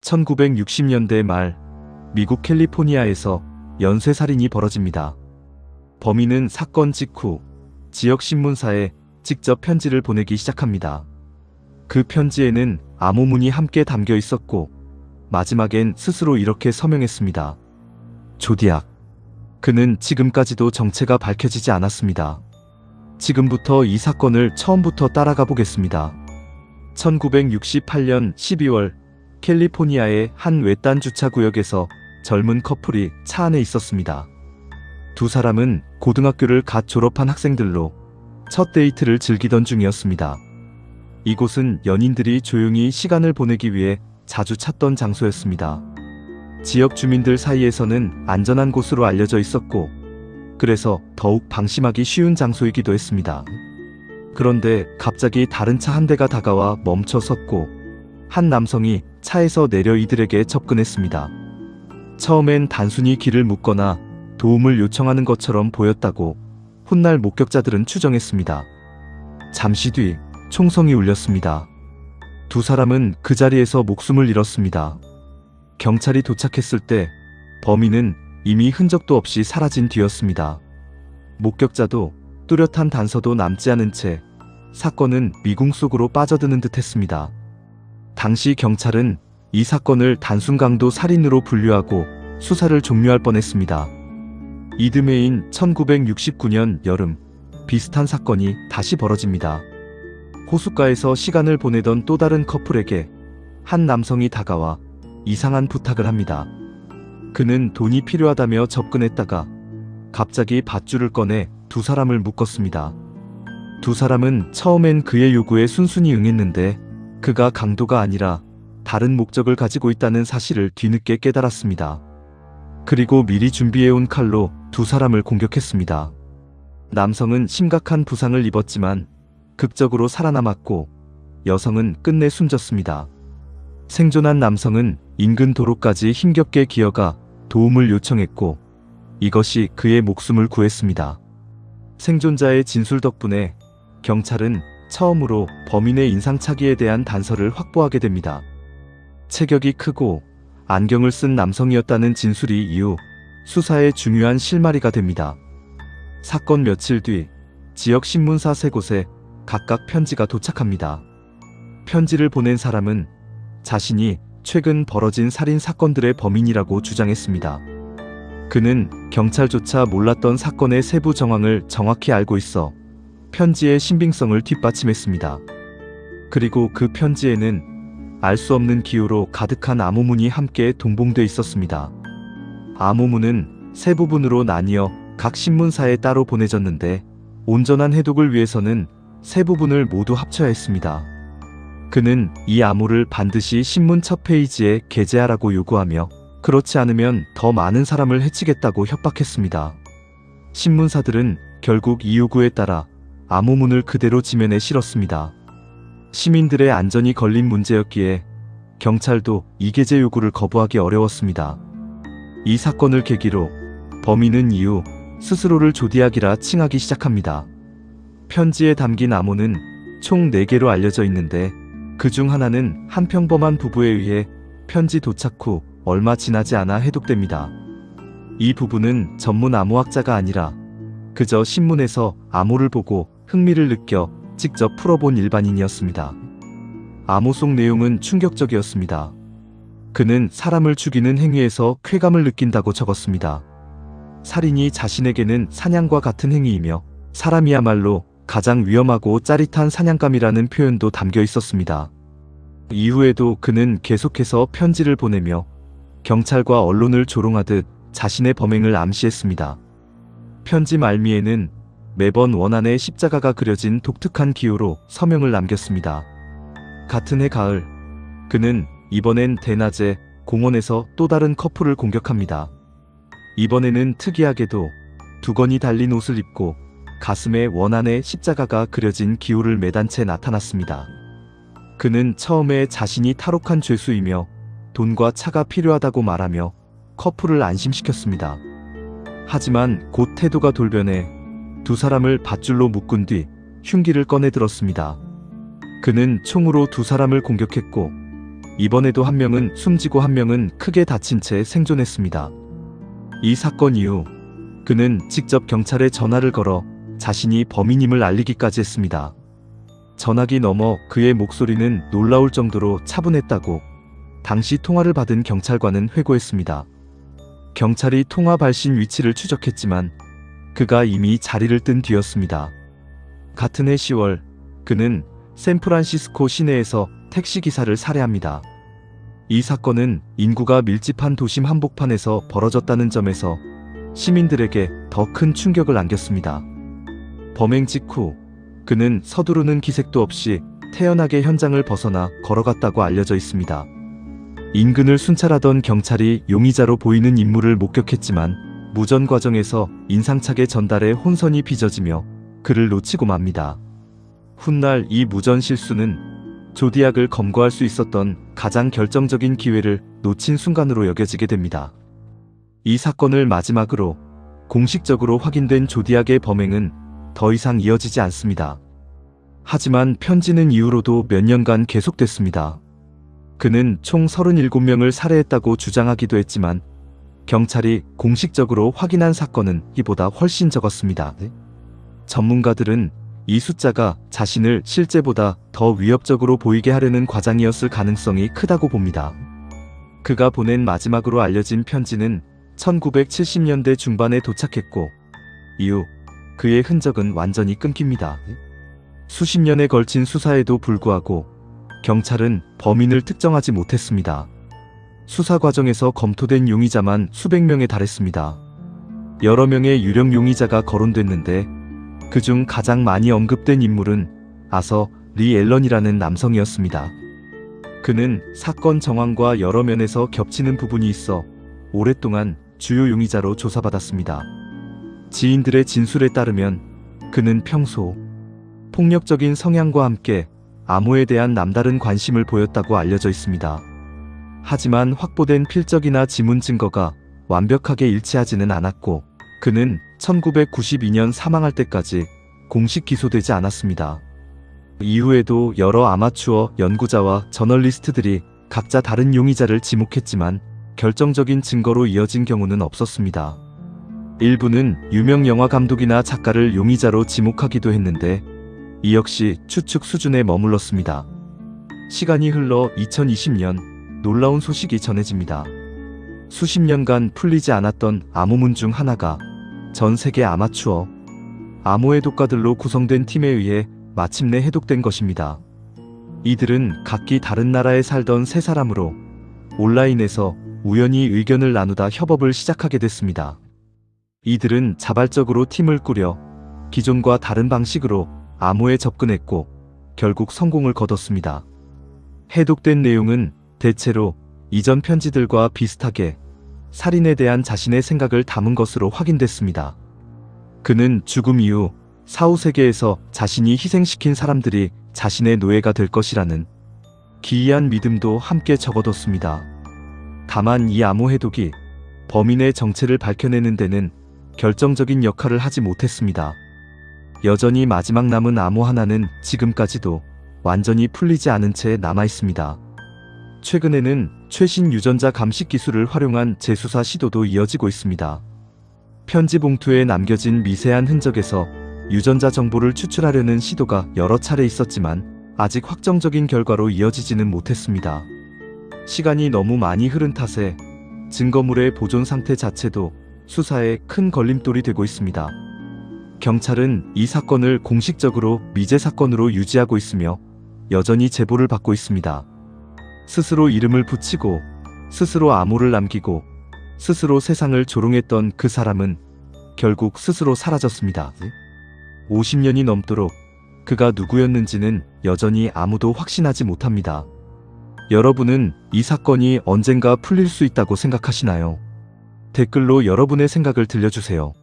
1960년대 말 미국 캘리포니아에서 연쇄살인이 벌어집니다. 범인은 사건 직후 지역 신문사에 직접 편지를 보내기 시작합니다. 그 편지에는 암호문이 함께 담겨 있었고 마지막엔 스스로 이렇게 서명했습니다. 조디악. 그는 지금까지도 정체가 밝혀지지 않았습니다. 지금부터 이 사건을 처음부터 따라가 보겠습니다. 1968년 12월 캘리포니아의 한 외딴 주차구역에서 젊은 커플이 차 안에 있었습니다. 두 사람은 고등학교를 갓 졸업한 학생들로 첫 데이트를 즐기던 중이었습니다. 이곳은 연인들이 조용히 시간을 보내기 위해 자주 찾던 장소였습니다. 지역 주민들 사이에서는 안전한 곳으로 알려져 있었고, 그래서 더욱 방심하기 쉬운 장소이기도 했습니다. 그런데 갑자기 다른 차 한 대가 다가와 멈춰 섰고, 한 남성이 차에서 내려 이들에게 접근했습니다. 처음엔 단순히 길을 묻거나 도움을 요청하는 것처럼 보였다고 훗날 목격자들은 추정했습니다. 잠시 뒤 총성이 울렸습니다. 두 사람은 그 자리에서 목숨을 잃었습니다. 경찰이 도착했을 때 범인은 이미 흔적도 없이 사라진 뒤였습니다. 목격자도 뚜렷한 단서도 남지 않은 채 사건은 미궁 속으로 빠져드는 듯 했습니다. 당시 경찰은 이 사건을 단순 강도 살인으로 분류하고 수사를 종료할 뻔했습니다. 이듬해인 1969년 여름, 비슷한 사건이 다시 벌어집니다. 호숫가에서 시간을 보내던 또 다른 커플에게 한 남성이 다가와 이상한 부탁을 합니다. 그는 돈이 필요하다며 접근했다가 갑자기 밧줄을 꺼내 두 사람을 묶었습니다. 두 사람은 처음엔 그의 요구에 순순히 응했는데 그가 강도가 아니라 다른 목적을 가지고 있다는 사실을 뒤늦게 깨달았습니다. 그리고 미리 준비해온 칼로 두 사람을 공격했습니다. 남성은 심각한 부상을 입었지만 극적으로 살아남았고 여성은 끝내 숨졌습니다. 생존한 남성은 인근 도로까지 힘겹게 기어가 도움을 요청했고 이것이 그의 목숨을 구했습니다. 생존자의 진술 덕분에 경찰은 처음으로 범인의 인상착의에 대한 단서를 확보하게 됩니다. 체격이 크고 안경을 쓴 남성이었다는 진술이 이후 수사의 중요한 실마리가 됩니다. 사건 며칠 뒤 지역 신문사 3곳에 각각 편지가 도착합니다. 편지를 보낸 사람은 자신이 최근 벌어진 살인 사건들의 범인이라고 주장했습니다. 그는 경찰조차 몰랐던 사건의 세부 정황을 정확히 알고 있어 편지의 신빙성을 뒷받침했습니다. 그리고 그 편지에는 알 수 없는 기호로 가득한 암호문이 함께 동봉돼 있었습니다. 암호문은 세 부분으로 나뉘어 각 신문사에 따로 보내졌는데 온전한 해독을 위해서는 세 부분을 모두 합쳐야 했습니다. 그는 이 암호를 반드시 신문 첫 페이지에 게재하라고 요구하며 그렇지 않으면 더 많은 사람을 해치겠다고 협박했습니다. 신문사들은 결국 이 요구에 따라 암호문을 그대로 지면에 실었습니다. 시민들의 안전이 걸린 문제였기에 경찰도 이 게재 요구를 거부하기 어려웠습니다. 이 사건을 계기로 범인은 이후 스스로를 조디악이라 칭하기 시작합니다. 편지에 담긴 암호는 총 4개로 알려져 있는데 그 중 하나는 한 평범한 부부에 의해 편지 도착 후 얼마 지나지 않아 해독됩니다. 이 부부는 전문 암호학자가 아니라 그저 신문에서 암호를 보고 흥미를 느껴 직접 풀어본 일반인이었습니다. 암호 속 내용은 충격적이었습니다. 그는 사람을 죽이는 행위에서 쾌감을 느낀다고 적었습니다. 살인이 자신에게는 사냥과 같은 행위이며 사람이야말로 가장 위험하고 짜릿한 사냥감이라는 표현도 담겨 있었습니다. 이후에도 그는 계속해서 편지를 보내며 경찰과 언론을 조롱하듯 자신의 범행을 암시했습니다. 편지 말미에는 매번 원안에 십자가가 그려진 독특한 기호로 서명을 남겼습니다. 같은 해 가을, 그는 이번엔 대낮에 공원에서 또 다른 커플을 공격합니다. 이번에는 특이하게도 두건이 달린 옷을 입고 가슴에 원안에 십자가가 그려진 기호를 매단 채 나타났습니다. 그는 처음에 자신이 탈옥한 죄수이며 돈과 차가 필요하다고 말하며 커플을 안심시켰습니다. 하지만 곧 태도가 돌변해 두 사람을 밧줄로 묶은 뒤 흉기를 꺼내 들었습니다. 그는 총으로 두 사람을 공격했고 이번에도 한 명은 숨지고 한 명은 크게 다친 채 생존했습니다. 이 사건 이후 그는 직접 경찰에 전화를 걸어 자신이 범인임을 알리기까지 했습니다. 전화기 너머 그의 목소리는 놀라울 정도로 차분했다고 당시 통화를 받은 경찰관은 회고했습니다. 경찰이 통화 발신 위치를 추적했지만 그가 이미 자리를 뜬 뒤였습니다. 같은 해 10월 그는 샌프란시스코 시내에서 택시기사를 살해합니다. 이 사건은 인구가 밀집한 도심 한복판에서 벌어졌다는 점에서 시민들에게 더 큰 충격을 안겼습니다. 범행 직후 그는 서두르는 기색도 없이 태연하게 현장을 벗어나 걸어갔다고 알려져 있습니다. 인근을 순찰하던 경찰이 용의자로 보이는 인물을 목격했지만 무전 과정에서 인상착의 전달에 혼선이 빚어지며 그를 놓치고 맙니다. 훗날 이 무전 실수는 조디악을 검거할 수 있었던 가장 결정적인 기회를 놓친 순간으로 여겨지게 됩니다. 이 사건을 마지막으로 공식적으로 확인된 조디악의 범행은 더 이상 이어지지 않습니다. 하지만 편지는 이후로도 몇 년간 계속됐습니다. 그는 총 37명을 살해했다고 주장하기도 했지만 경찰이 공식적으로 확인한 사건은 이보다 훨씬 적었습니다. 전문가들은 이 숫자가 자신을 실제보다 더 위협적으로 보이게 하려는 과장이었을 가능성이 크다고 봅니다. 그가 보낸 마지막으로 알려진 편지는 1970년대 중반에 도착했고 이후 그의 흔적은 완전히 끊깁니다. 수십 년에 걸친 수사에도 불구하고 경찰은 범인을 특정하지 못했습니다. 수사 과정에서 검토된 용의자만 수백 명에 달했습니다. 여러 명의 유령 용의자가 거론됐는데 그중 가장 많이 언급된 인물은 아서 리 앨런이라는 남성이었습니다. 그는 사건 정황과 여러 면에서 겹치는 부분이 있어 오랫동안 주요 용의자로 조사받았습니다. 지인들의 진술에 따르면 그는 평소 폭력적인 성향과 함께 암호에 대한 남다른 관심을 보였다고 알려져 있습니다. 하지만 확보된 필적이나 지문 증거가 완벽하게 일치하지는 않았고 그는 1992년 사망할 때까지 공식 기소되지 않았습니다. 이후에도 여러 아마추어 연구자와 저널리스트들이 각자 다른 용의자를 지목했지만 결정적인 증거로 이어진 경우는 없었습니다. 일부는 유명 영화 감독이나 작가를 용의자로 지목하기도 했는데 이 역시 추측 수준에 머물렀습니다. 시간이 흘러 2020년 놀라운 소식이 전해집니다. 수십 년간 풀리지 않았던 암호문 중 하나가 전 세계 아마추어 암호 해독가들로 구성된 팀에 의해 마침내 해독된 것입니다. 이들은 각기 다른 나라에 살던 세 사람으로 온라인에서 우연히 의견을 나누다 협업을 시작하게 됐습니다. 이들은 자발적으로 팀을 꾸려 기존과 다른 방식으로 암호에 접근했고 결국 성공을 거뒀습니다. 해독된 내용은 대체로 이전 편지들과 비슷하게 살인에 대한 자신의 생각을 담은 것으로 확인됐습니다. 그는 죽음 이후 사후 세계에서 자신이 희생시킨 사람들이 자신의 노예가 될 것이라는 기이한 믿음도 함께 적어뒀습니다. 다만 이 암호 해독이 범인의 정체를 밝혀내는 데는 결정적인 역할을 하지 못했습니다. 여전히 마지막 남은 암호 하나는 지금까지도 완전히 풀리지 않은 채 남아있습니다. 최근에는 최신 유전자 감식 기술을 활용한 재수사 시도도 이어지고 있습니다. 편지 봉투에 남겨진 미세한 흔적에서 유전자 정보를 추출하려는 시도가 여러 차례 있었지만 아직 확정적인 결과로 이어지지는 못했습니다. 시간이 너무 많이 흐른 탓에 증거물의 보존 상태 자체도 수사에 큰 걸림돌이 되고 있습니다. 경찰은 이 사건을 공식적으로 미제 사건으로 유지하고 있으며 여전히 제보를 받고 있습니다. 스스로 이름을 붙이고 스스로 암호를 남기고 스스로 세상을 조롱했던 그 사람은 결국 스스로 사라졌습니다. 50년이 넘도록 그가 누구였는지는 여전히 아무도 확신하지 못합니다. 여러분은 이 사건이 언젠가 풀릴 수 있다고 생각하시나요? 댓글로 여러분의 생각을 들려주세요.